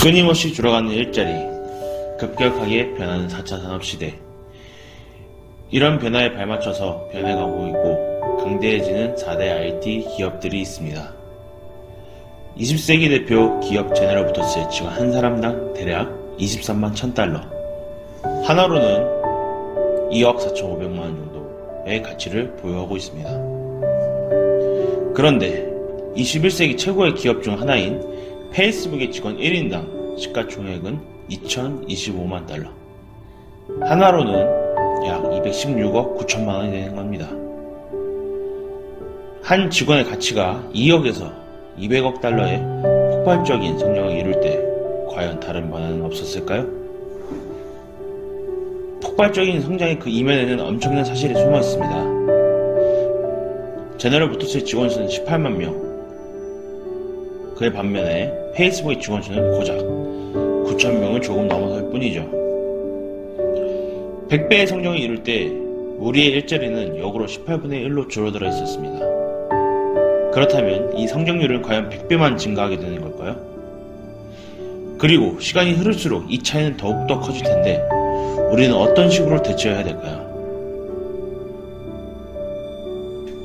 끊임없이 줄어가는 일자리, 급격하게 변하는 4차 산업시대. 이런 변화에 발맞춰서 변해가고 있고 강대해지는 4대 IT 기업들이 있습니다. 20세기 대표 기업 제너럴 모터스의 지원 한 사람당 대략 23만 1000달러, 하나로는 2억 4,500만 원 정도의 가치를 보유하고 있습니다. 그런데 21세기 최고의 기업 중 하나인 페이스북의 직원 1인당 시가총액은 2025만 달러, 하나로는 약 216억 9천만 원이 되는 겁니다. 한 직원의 가치가 2억에서 200억 달러의 폭발적인 성장을 이룰 때 과연 다른 변화는 없었을까요? 폭발적인 성장의 그 이면에는 엄청난 사실이 숨어 있습니다. 제너럴 모터스의 직원 수는 18만 명, 그의 반면에 페이스북의 직원 수는 고작 9,000명을 조금 넘어설 뿐이죠. 100배의 성장을 이룰 때 우리의 일자리는 역으로 18분의 1로 줄어들어 있었습니다. 그렇다면 이 성장률은 과연 100배만 증가하게 되는 걸까요? 그리고 시간이 흐를수록 이 차이는 더욱더 커질 텐데 우리는 어떤 식으로 대처해야 될까요?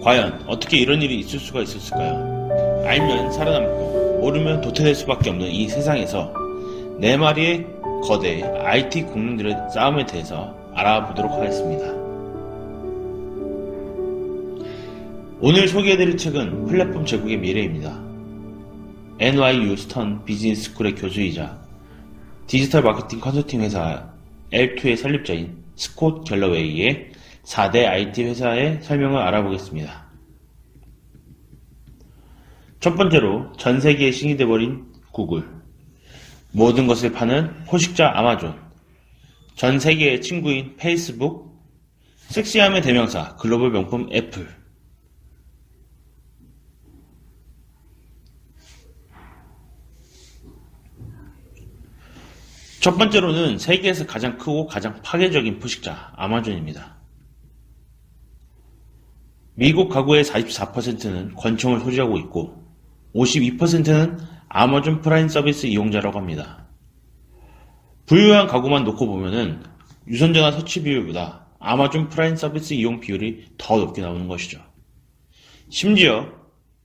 과연 어떻게 이런 일이 있을 수가 있었을까요? 알면 살아남고 모르면 도태될 수밖에 없는 이 세상에서 4마리의 거대 IT 공룡들의 싸움에 대해서 알아보도록 하겠습니다. 오늘 소개해드릴 책은 플랫폼 제국의 미래입니다. NYU 스턴 비즈니스 스쿨의 교수이자 디지털 마케팅 컨설팅 회사 L2의 설립자인 스콧 갤러웨이의 4대 IT 회사의 설명을 알아보겠습니다. 첫 번째로 전 세계의 신이 되어버린 구글, 모든 것을 파는 포식자 아마존, 전 세계의 친구인 페이스북, 섹시함의 대명사 글로벌 명품 애플. 첫 번째로는 세계에서 가장 크고 가장 파괴적인 포식자 아마존입니다. 미국 가구의 44%는 권총을 소지하고 있고 52%는 아마존 프라임 서비스 이용자라고 합니다. 부유한 가구만 놓고 보면은 유선전화 설치 비율보다 아마존 프라임 서비스 이용 비율이 더 높게 나오는 것이죠. 심지어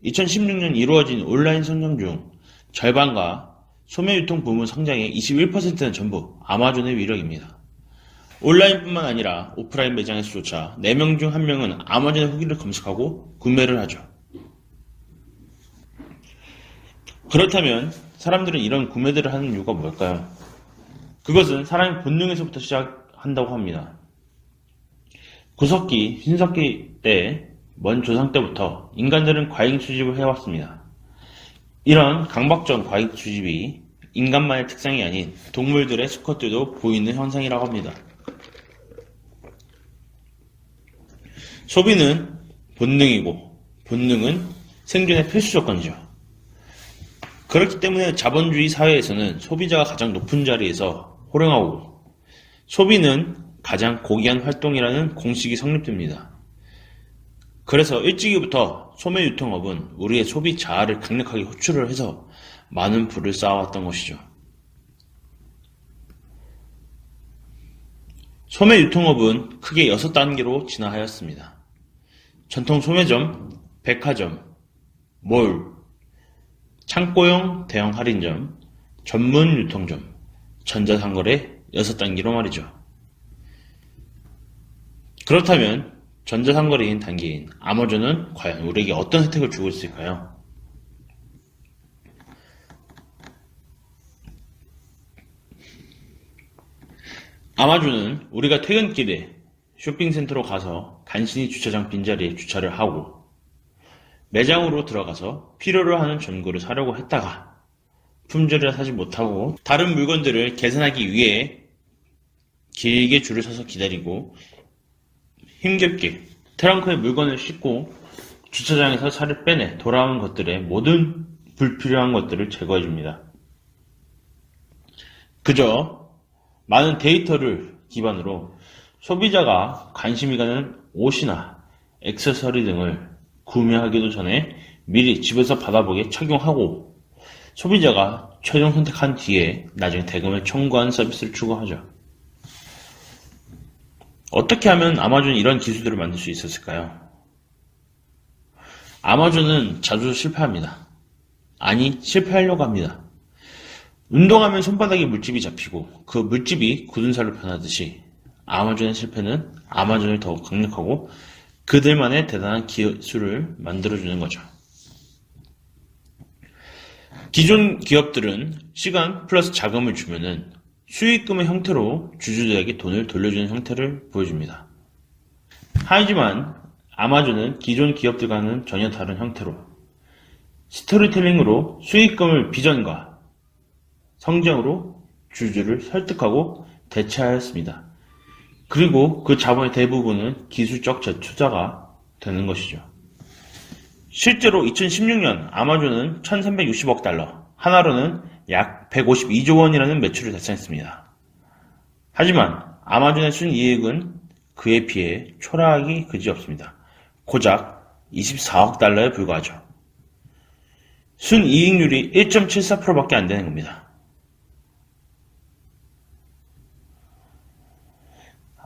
2016년 이루어진 온라인 성장 중 절반과 소매 유통 부문 성장의 21%는 전부 아마존의 위력입니다. 온라인뿐만 아니라 오프라인 매장에서조차 4명 중 1명은 아마존의 후기를 검색하고 구매를 하죠. 그렇다면 사람들은 이런 구매들을 하는 이유가 뭘까요? 그것은 사람의 본능에서부터 시작한다고 합니다. 구석기, 신석기 때, 먼 조상 때부터 인간들은 과잉 수집을 해왔습니다. 이런 강박적 과잉 수집이 인간만의 특성이 아닌 동물들의 수컷들도 보이는 현상이라고 합니다. 소비는 본능이고 본능은 생존의 필수 조건이죠. 그렇기 때문에 자본주의 사회에서는 소비자가 가장 높은 자리에서 호령하고 소비는 가장 고귀한 활동이라는 공식이 성립됩니다. 그래서 일찍이부터 소매 유통업은 우리의 소비 자아를 강력하게 호출을 해서 많은 부를 쌓아왔던 것이죠. 소매 유통업은 크게 6단계로 진화하였습니다. 전통 소매점, 백화점, 몰, 창고형 대형 할인점, 전문 유통점, 전자상거래 6단계로 말이죠. 그렇다면 전자상거래인 단계인 아마존은 과연 우리에게 어떤 혜택을 주고 있을까요? 아마존은 우리가 퇴근길에 쇼핑센터로 가서 간신히 주차장 빈자리에 주차를 하고 매장으로 들어가서 필요로 하는 전구를 사려고 했다가 품절이라 사지 못하고 다른 물건들을 계산하기 위해 길게 줄을 서서 기다리고 힘겹게 트렁크에 물건을 싣고 주차장에서 차를 빼내 돌아오는 것들의 모든 불필요한 것들을 제거해줍니다. 그저 많은 데이터를 기반으로 소비자가 관심이 가는 옷이나 액세서리 등을 구매하기도 전에 미리 집에서 받아보게 착용하고 소비자가 최종 선택한 뒤에 나중에 대금을 청구하는 서비스를 추구하죠. 어떻게 하면 아마존이 이런 기술들을 만들 수 있었을까요? 아마존은 자주 실패합니다. 아니, 실패하려고 합니다. 운동하면 손바닥에 물집이 잡히고 그 물집이 굳은 살로 변하듯이 아마존의 실패는 아마존을 더욱 강력하고 그들만의 대단한 기술을 만들어주는 거죠. 기존 기업들은 시간 플러스 자금을 주면은 수익금의 형태로 주주들에게 돈을 돌려주는 형태를 보여줍니다. 하지만 아마존은 기존 기업들과는 전혀 다른 형태로 스토리텔링으로 수익금을 비전과 성장으로 주주를 설득하고 대체하였습니다. 그리고 그 자본의 대부분은 기술적 재투자가 되는 것이죠. 실제로 2016년 아마존은 1360억 달러, 하나로는 약 152조 원이라는 매출을 달성했습니다. 하지만 아마존의 순이익은 그에 비해 초라하기 그지없습니다. 고작 24억 달러에 불과하죠. 순이익률이 1.74%밖에 안 되는 겁니다.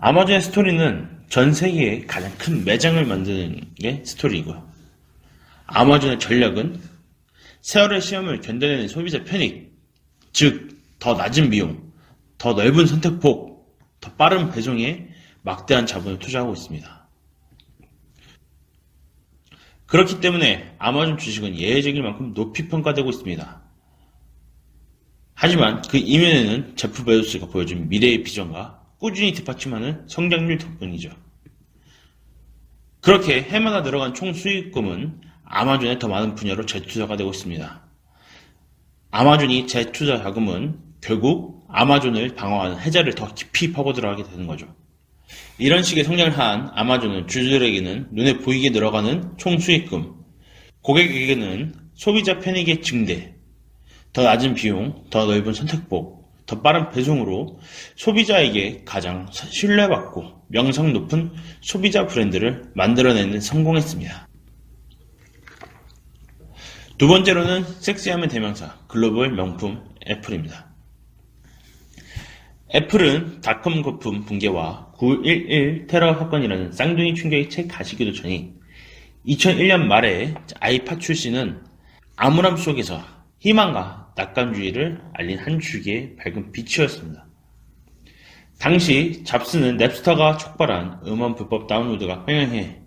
아마존의 스토리는 전 세계에 가장 큰 매장을 만드는 게 스토리이고요. 아마존의 전략은 세월의 시험을 견뎌내는 소비자 편익, 즉 더 낮은 비용, 더 넓은 선택폭, 더 빠른 배송에 막대한 자본을 투자하고 있습니다. 그렇기 때문에 아마존 주식은 예외적일 만큼 높이 평가되고 있습니다. 하지만 그 이면에는 제프 베조스가 보여준 미래의 비전과 꾸준히 뒷받침하는 성장률 덕분이죠. 그렇게 해마다 늘어간 총 수익금은 아마존의 더 많은 분야로 재투자가 되고 있습니다. 아마존이 재투자 자금은 결국 아마존을 방어하는 해자를 더 깊이 파고 들어가게 되는 거죠. 이런 식의 성장을 한 아마존은 주주들에게는 눈에 보이게 늘어가는 총 수익금, 고객에게는 소비자 편익의 증대, 더 낮은 비용, 더 넓은 선택폭, 더 빠른 배송으로 소비자에게 가장 신뢰받고 명성 높은 소비자 브랜드를 만들어내는 성공했습니다. 두 번째로는 섹시함의 대명사, 글로벌 명품 애플입니다. 애플은 닷컴 거품 붕괴와 9.11 테러 사건이라는 쌍둥이 충격이 채 가시기도 전인 2001년 말에 아이팟 출시는 암울함 속에서 희망과 낙관주의를 알린 한 줄기의 밝은 빛이었습니다. 당시 잡스는 냅스터가 촉발한 음원 불법 다운로드가 횡행해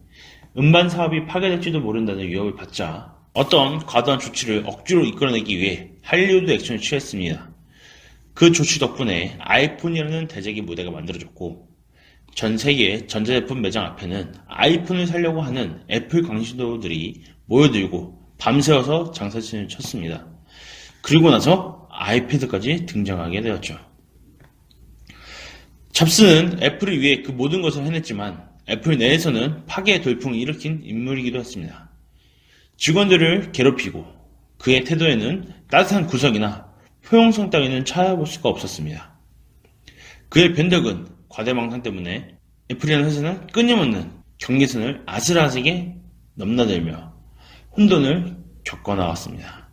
음반 사업이 파괴될지도 모른다는 위협을 받자 어떤 과도한 조치를 억지로 이끌어내기 위해 할리우드 액션을 취했습니다. 그 조치 덕분에 아이폰이라는 대작의 무대가 만들어졌고 전 세계 전자제품 매장 앞에는 아이폰을 사려고 하는 애플 광신도들이 모여들고 밤새워서 장사진을 쳤습니다. 그리고 나서 아이패드까지 등장하게 되었죠. 잡스는 애플을 위해 그 모든 것을 해냈지만 애플 내에서는 파괴의 돌풍을 일으킨 인물이기도 했습니다. 직원들을 괴롭히고 그의 태도에는 따뜻한 구석이나 포용성 따위는 찾아볼 수가 없었습니다. 그의 변덕은 과대망상 때문에 애플이라는 회사는 끊임없는 경계선을 아슬아슬하게 넘나들며 혼돈을 겪어나갔습니다.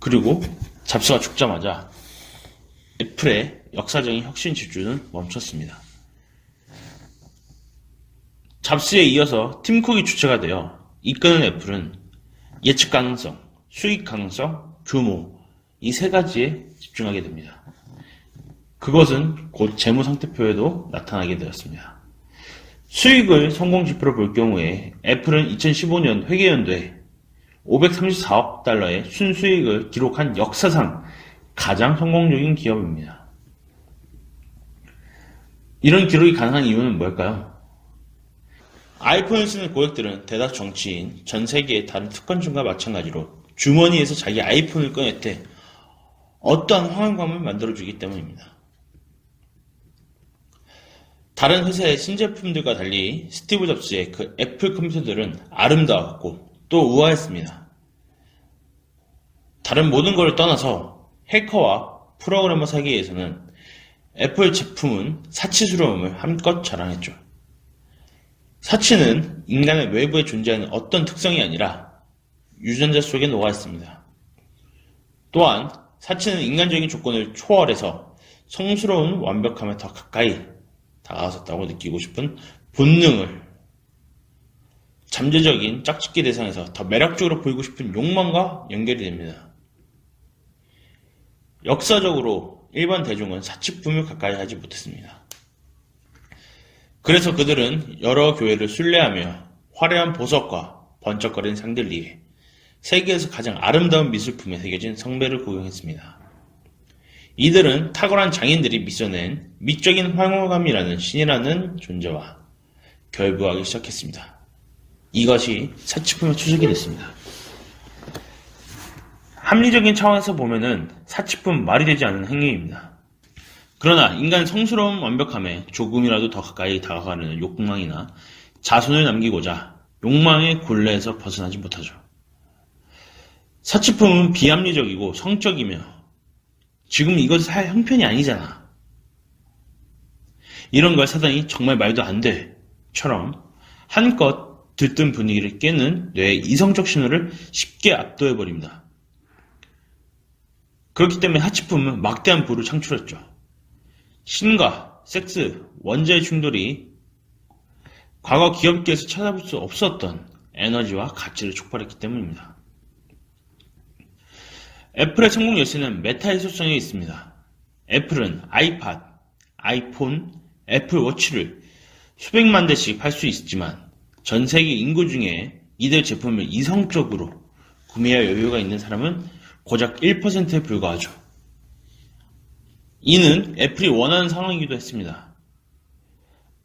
그리고 잡스가 죽자마자 애플의 역사적인 혁신 질주는 멈췄습니다. 잡스에 이어서 팀 쿡이 주체가 되어 이끄는 애플은 예측 가능성, 수익 가능성, 규모 이 세 가지에 집중하게 됩니다. 그것은 곧 재무 상태표에도 나타나게 되었습니다. 수익을 성공 지표로 볼 경우에 애플은 2015년 회계연도에 534억 달러의 순수익을 기록한 역사상 가장 성공적인 기업입니다. 이런 기록이 가능한 이유는 뭘까요? 아이폰을 쓰는 고객들은 대다수 정치인, 전 세계의 다른 특권층과 마찬가지로 주머니에서 자기 아이폰을 꺼낼 때 어떠한 호환감을 만들어주기 때문입니다. 다른 회사의 신제품들과 달리 스티브 잡스의 그 애플 컴퓨터들은 아름다웠고 또 우아했습니다. 다른 모든 것을 떠나서 해커와 프로그래머 사이에서는 애플 제품은 사치스러움을 한껏 자랑했죠. 사치는 인간의 외부에 존재하는 어떤 특성이 아니라 유전자 속에 녹아 있습니다. 또한 사치는 인간적인 조건을 초월해서 성스러운 완벽함에 더 가까이 다가섰다고 느끼고 싶은 본능을, 잠재적인 짝짓기 대상에서 더 매력적으로 보이고 싶은 욕망과 연결이 됩니다. 역사적으로 일반 대중은 사치품을 가까이 하지 못했습니다. 그래서 그들은 여러 교회를 순례하며 화려한 보석과 번쩍거리는 샹들리에, 세계에서 가장 아름다운 미술품에 새겨진 성배를 구경했습니다. 이들은 탁월한 장인들이 미쳐낸 미적인 황홀감이라는 신이라는 존재와 결부하기 시작했습니다. 이것이 사치품의 추적이 됐습니다. 합리적인 차원에서 보면은 사치품 말이 되지 않는 행위입니다. 그러나 인간 성스러운 완벽함에 조금이라도 더 가까이 다가가려는 욕망이나 자손을 남기고자 욕망의 굴레에서 벗어나지 못하죠. 사치품은 비합리적이고 성적이며 지금 이것이 살 형편이 아니잖아, 이런 걸 사단이 정말 말도 안 돼 처럼 한껏 들뜬 분위기를 깨는 뇌의 이성적 신호를 쉽게 압도해버립니다. 그렇기 때문에 사치품은 막대한 부를 창출했죠. 신과 섹스, 원자의 충돌이 과거 기업계에서 찾아볼 수 없었던 에너지와 가치를 촉발했기 때문입니다. 애플의 성공 열쇠는 메타의 속성에 있습니다. 애플은 아이팟, 아이폰, 애플워치를 수백만 대씩 팔 수 있지만 전 세계 인구 중에 이들 제품을 이성적으로 구매할 여유가 있는 사람은 고작 1%에 불과하죠. 이는 애플이 원하는 상황이기도 했습니다.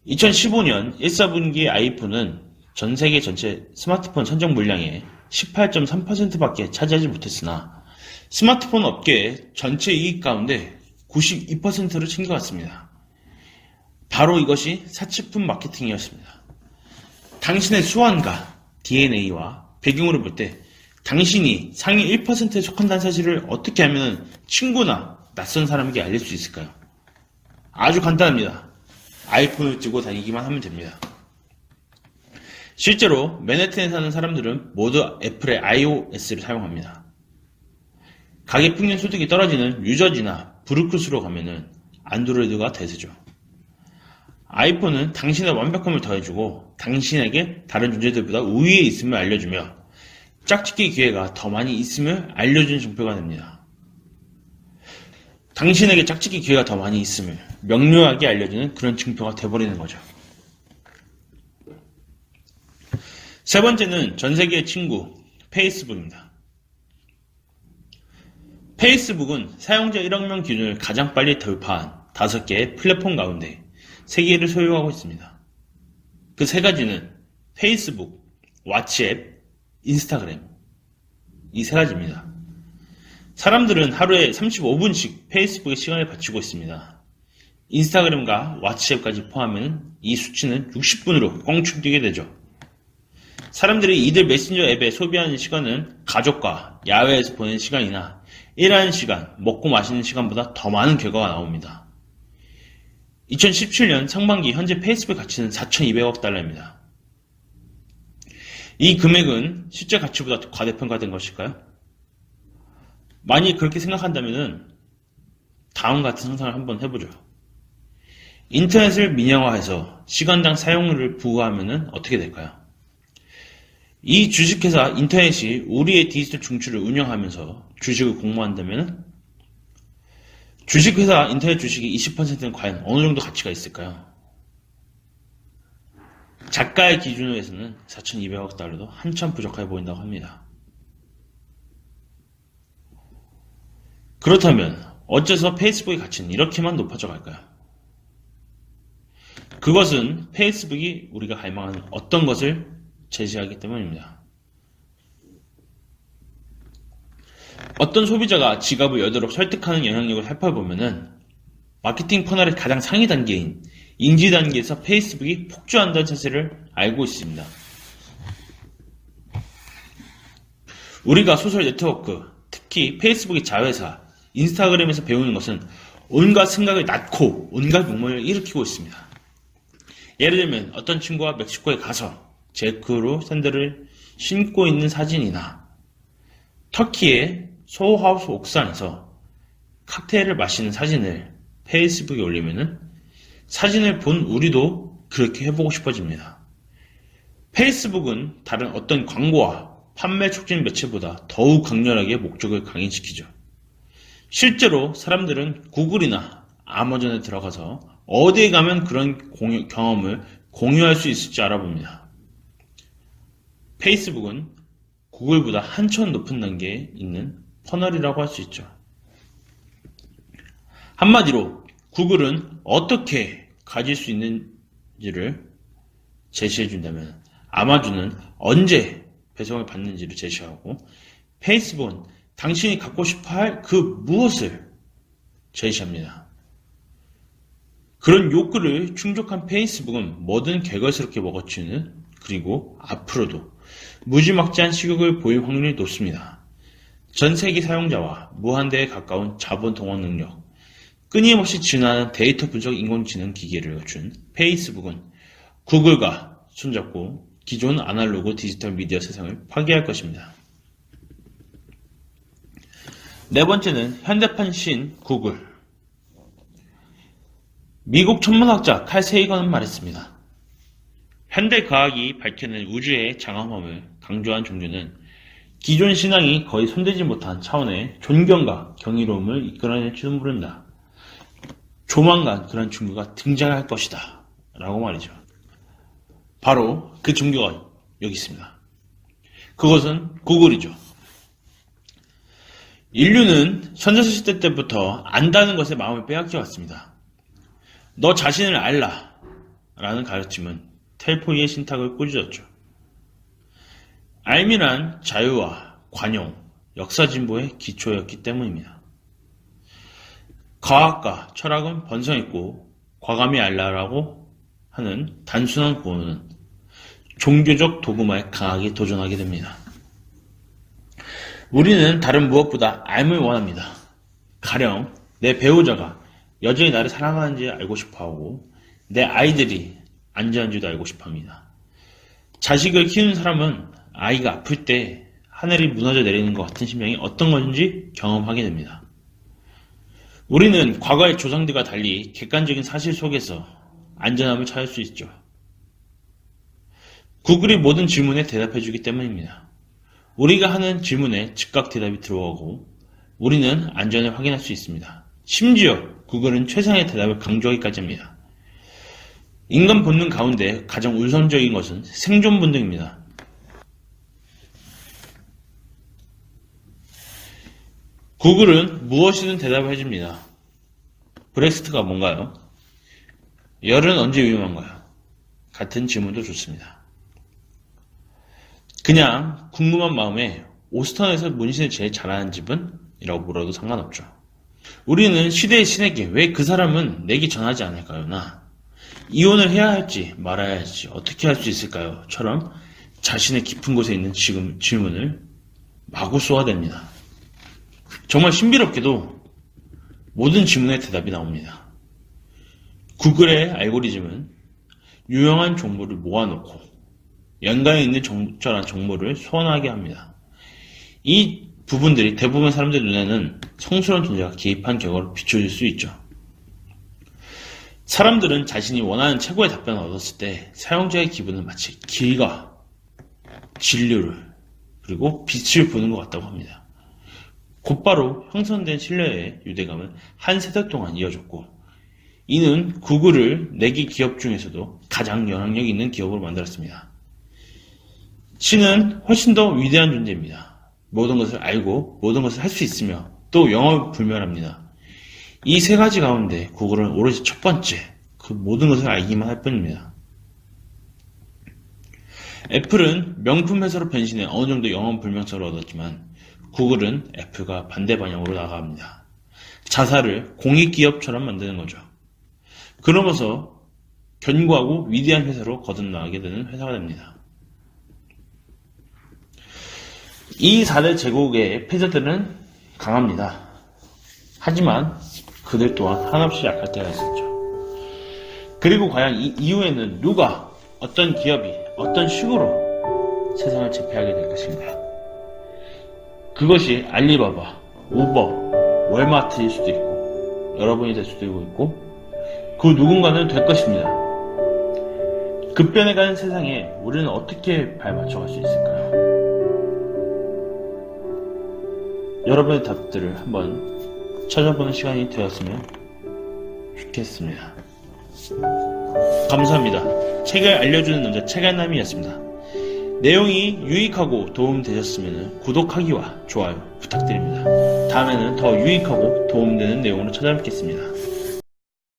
2015년 1사분기 아이폰은 전 세계 전체 스마트폰 선적 물량의 18.3%밖에 차지하지 못했으나 스마트폰 업계의 전체 이익 가운데 92%를 챙겨갔습니다. 바로 이것이 사치품 마케팅이었습니다. 당신의 수완과 DNA와 배경으로 볼 때 당신이 상위 1%에 속한다는 사실을 어떻게 하면 친구나 낯선 사람에게 알릴 수 있을까요? 아주 간단합니다. 아이폰을 들고 다니기만 하면 됩니다. 실제로 맨해튼에 사는 사람들은 모두 애플의 iOS를 사용합니다. 가계 평균 소득이 떨어지는 뉴저지나 브루클스로 가면은 안드로이드가 대세죠. 아이폰은 당신의 완벽함을 더해주고 당신에게 다른 존재들보다 우위에 있음을 알려주며 짝짓기 기회가 더 많이 있음을 알려주는 증표가 됩니다. 당신에게 짝짓기 기회가 더 많이 있음을 명료하게 알려주는 그런 증표가 돼버리는 거죠. 세 번째는 전 세계의 친구, 페이스북입니다. 페이스북은 사용자 1억 명 기준을 가장 빨리 돌파한 5개의 플랫폼 가운데 3개를 소유하고 있습니다. 그 3가지는 페이스북, 왓츠앱, 인스타그램, 이 3가지입니다. 사람들은 하루에 35분씩 페이스북에 시간을 바치고 있습니다. 인스타그램과 왓츠앱까지 포함하면 이 수치는 60분으로 껑충 뛰게 되죠. 사람들이 이들 메신저 앱에 소비하는 시간은 가족과 야외에서 보내는 시간이나 일하는 시간, 먹고 마시는 시간보다 더 많은 결과가 나옵니다. 2017년 상반기 현재 페이스북 가치는 4,200억 달러입니다. 이 금액은 실제 가치보다 과대평가된 것일까요? 만약 그렇게 생각한다면 다음 같은 상상을 한번 해보죠. 인터넷을 민영화해서 시간당 사용료를 부과하면 어떻게 될까요? 이 주식회사 인터넷이 우리의 디지털 중추를 운영하면서 주식을 공모한다면 주식회사 인터넷 주식이 20%는 과연 어느 정도 가치가 있을까요? 작가의 기준으로 해서는 4,200억 달러도 한참 부족해 보인다고 합니다. 그렇다면 어째서 페이스북의 가치는 이렇게만 높아져 갈까요? 그것은 페이스북이 우리가 갈망하는 어떤 것을 제시하기 때문입니다. 어떤 소비자가 지갑을 열도록 설득하는 영향력을 살펴보면은 마케팅 퍼널의 가장 상위 단계인 인지 단계에서 페이스북이 폭주한다는 사실을 알고 있습니다. 우리가 소셜 네트워크, 특히 페이스북의 자회사, 인스타그램에서 배우는 것은 온갖 생각을 낳고 온갖 욕망을 일으키고 있습니다. 예를 들면 어떤 친구가 멕시코에 가서 제크로 샌들을 신고 있는 사진이나 터키의 소호하우스 옥상에서 칵테일을 마시는 사진을 페이스북에 올리면은 사진을 본 우리도 그렇게 해보고 싶어집니다. 페이스북은 다른 어떤 광고와 판매 촉진 매체보다 더욱 강렬하게 목적을 강행시키죠. 실제로 사람들은 구글이나 아마존에 들어가서 어디에 가면 그런 경험을 공유할 수 있을지 알아봅니다. 페이스북은 구글보다 한참 높은 단계에 있는 퍼널이라고 할 수 있죠. 한마디로 구글은 어떻게 가질 수 있는지를 제시해 준다면 아마존은 언제 배송을 받는지를 제시하고 페이스북은 당신이 갖고 싶어 할 그 무엇을 제시합니다. 그런 욕구를 충족한 페이스북은 뭐든 개걸스럽게 먹어치우는 그리고 앞으로도 무지막지한 시각을 보일 확률이 높습니다. 전 세계 사용자와 무한대에 가까운 자본 동원 능력, 끊임없이 진화하는 데이터 분석 인공지능 기기를 갖춘 페이스북은 구글과 손잡고 기존 아날로그 디지털 미디어 세상을 파괴할 것입니다. 네 번째는 현대판 신 구글. 미국 천문학자 칼 세이건은 말했습니다. 현대 과학이 밝혀낸 우주의 장엄함을 강조한 종교는 기존 신앙이 거의 손대지 못한 차원의 존경과 경이로움을 이끌어낼지도 모른다. 조만간 그런 종교가 등장할 것이다. 라고 말이죠. 바로 그 종교가 여기 있습니다. 그것은 구글이죠. 인류는 선조선 시대 때부터 안다는 것에 마음을 빼앗겨 왔습니다. 너 자신을 알라 라는 가르침은 텔포이의 신탁을 꾸짖었죠. 알미란 자유와 관용, 역사진보의 기초였기 때문입니다. 과학과 철학은 번성했고 과감히 알라라고 하는 단순한 구호는 종교적 도구마에 강하게 도전하게 됩니다. 우리는 다른 무엇보다 알을 원합니다. 가령 내 배우자가 여전히 나를 사랑하는지 알고 싶어하고 내 아이들이 안전한지도 알고 싶어합니다. 자식을 키우는 사람은 아이가 아플 때 하늘이 무너져 내리는 것 같은 심정이 어떤 건지 경험하게 됩니다. 우리는 과거의 조상들과 달리 객관적인 사실 속에서 안전함을 찾을 수 있죠. 구글이 모든 질문에 대답해주기 때문입니다. 우리가 하는 질문에 즉각 대답이 들어오고 우리는 안전을 확인할 수 있습니다. 심지어 구글은 최상의 대답을 강조하기까지 합니다. 인간 본능 가운데 가장 우선적인 것은 생존 본능입니다. 구글은 무엇이든 대답을 해줍니다. 브렉시트가 뭔가요? 열은 언제 위험한가요? 같은 질문도 좋습니다. 그냥 궁금한 마음에 오스턴에서 문신을 제일 잘하는 집은? 이라고 물어도 상관없죠. 우리는 시대의 신에게 왜 그 사람은 내게 전하지 않을까요? 나 이혼을 해야 할지 말아야 할지 어떻게 할 수 있을까요? 처럼 자신의 깊은 곳에 있는 지금 질문을 마구 쏘아댑니다. 정말 신비롭게도 모든 질문에 대답이 나옵니다. 구글의 알고리즘은 유용한 정보를 모아놓고 연관에 있는 적절한 정보를 소환하게 합니다. 이 부분들이 대부분 사람들 눈에는 성스러운 존재가 개입한 결과로 비춰질 수 있죠. 사람들은 자신이 원하는 최고의 답변을 얻었을 때 사용자의 기분은 마치 길과 진료를 그리고 빛을 보는 것 같다고 합니다. 곧바로 형성된 신뢰의 유대감은 한 세대 동안 이어졌고 이는 구글을 4개 기업 중에서도 가장 영향력 있는 기업으로 만들었습니다. 신은 훨씬 더 위대한 존재입니다. 모든 것을 알고 모든 것을 할 수 있으며 또 영업 불멸합니다. 이 세 가지 가운데 구글은 오로지 첫 번째, 그 모든 것을 알기만 할 뿐입니다. 애플은 명품 회사로 변신해 어느 정도 영업 불명성을 얻었지만 구글은 애플과 반대 방향으로 나아갑니다. 자사를 공익기업처럼 만드는 거죠. 그러면서 견고하고 위대한 회사로 거듭나가게 되는 회사가 됩니다. 이 4대 제국의 패자들은 강합니다. 하지만 그들 또한 한없이 약할 때가 있었죠. 그리고 과연 이 이후에는 누가, 어떤 기업이, 어떤 식으로 세상을 제패하게 될 것인가? 그것이 알리바바, 우버, 월마트일 수도 있고 여러분이 될 수도 있고 그 누군가는 될 것입니다. 급변해가는 세상에 우리는 어떻게 발맞춰갈 수 있을까요? 여러분의 답들을 한번 찾아보는 시간이 되었으면 좋겠습니다. 감사합니다. 책을 알려주는 남자 책알남이었습니다. 내용이 유익하고 도움되셨으면 구독하기와 좋아요 부탁드립니다. 다음에는 더 유익하고 도움되는 내용으로 찾아뵙겠습니다.